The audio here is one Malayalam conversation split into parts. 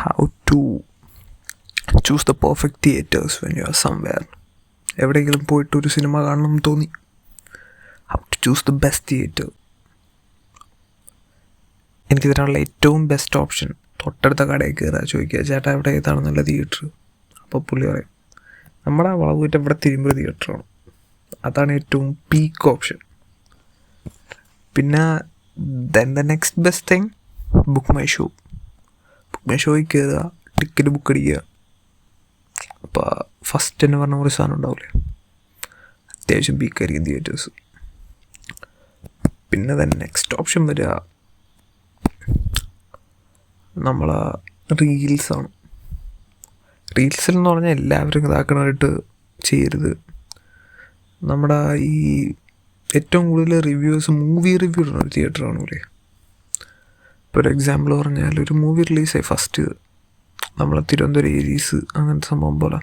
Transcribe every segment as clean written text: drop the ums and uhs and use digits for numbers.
how to choose the perfect theaters when you are somewhere. എവിടെയെങ്കിലും പോയിട്ട് ഒരു സിനിമ കാണണം എന്ന് തോന്നി, how to choose the best theater. എനിക്കിതിനുള്ള ഏറ്റവും ബെസ്റ്റ് ഓപ്ഷൻ തൊട്ടടുത്ത കടയിൽ കയറുക, ചോദിക്കുക ചേട്ടാ ഇവിടെ ഏതാണ് നല്ല തിയേറ്റർ. അപ്പോൾ പുള്ളി പറയും നമ്മുടെ വളവുറ്റ ഇവിടെ തിരുമ്പൂർ തിയേറ്ററാണ്, അതാണ് ഏറ്റവും പീക്ക് ഓപ്ഷൻ. പിന്നെ then the next best thing, book my show. Book my ഷോയിൽ കയറുക, ടിക്കറ്റ് ബുക്ക് അടിക്കുക. അപ്പോൾ ഫസ്റ്റ് എന്ന് പറഞ്ഞ ഒരു സാധനം ഉണ്ടാവില്ലേ, അത്യാവശ്യം പീക്കായിരിക്കും തിയേറ്റേഴ്സ്. പിന്നെ ദെൻ നെക്സ്റ്റ് ഓപ്ഷൻ വരിക നമ്മളെ റീൽസാണ്. റീൽസിൽ എന്ന് പറഞ്ഞാൽ എല്ലാവരും ഇതാക്കണമായിട്ട് ചെയ്യരുത്. നമ്മുടെ ഈ ഏറ്റവും കൂടുതൽ റിവ്യൂസ് മൂവി റിവ്യൂ ഇടുന്ന ഒരു തിയേറ്ററാണ് പോലെ. ഇപ്പോൾ ഒരു എക്സാമ്പിൾ പറഞ്ഞാൽ ഒരു മൂവി റിലീസായി ഫസ്റ്റ് നമ്മളെ തിരുവനന്തപുരം ഏരീസ് അങ്ങനത്തെ സംഭവം പോലെ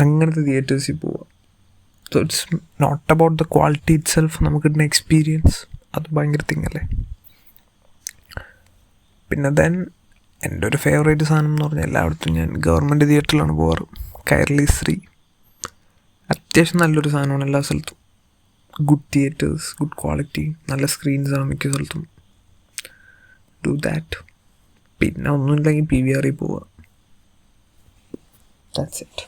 അങ്ങനത്തെ തിയേറ്റേഴ്സിൽ പോവുക. So it's not about the quality itself, നമുക്ക് കിട്ടുന്ന എക്സ്പീരിയൻസ് അത് ഭയങ്കര തിങ്ങല്ലേ. പിന്നെ ദെൻ എൻ്റെ ഒരു ഫേവറേറ്റ് സാധനം എന്ന് പറഞ്ഞാൽ എല്ലായിടത്തും ഞാൻ ഗവൺമെൻറ് തിയേറ്ററിലാണ് പോകാറ്. കൈരളി ശ്രീ അത്യാവശ്യം നല്ലൊരു സാധനമാണ് എല്ലാ സ്ഥലത്തും. ഗുഡ് തിയേറ്റേഴ്സ്, ഗുഡ് ക്വാളിറ്റി, നല്ല സ്ക്രീൻസാണ് മിക്ക സ്ഥലത്തും. Do that. പിന്നെ ഒന്നുമില്ലെങ്കിൽ PVR പോവുക. That's it.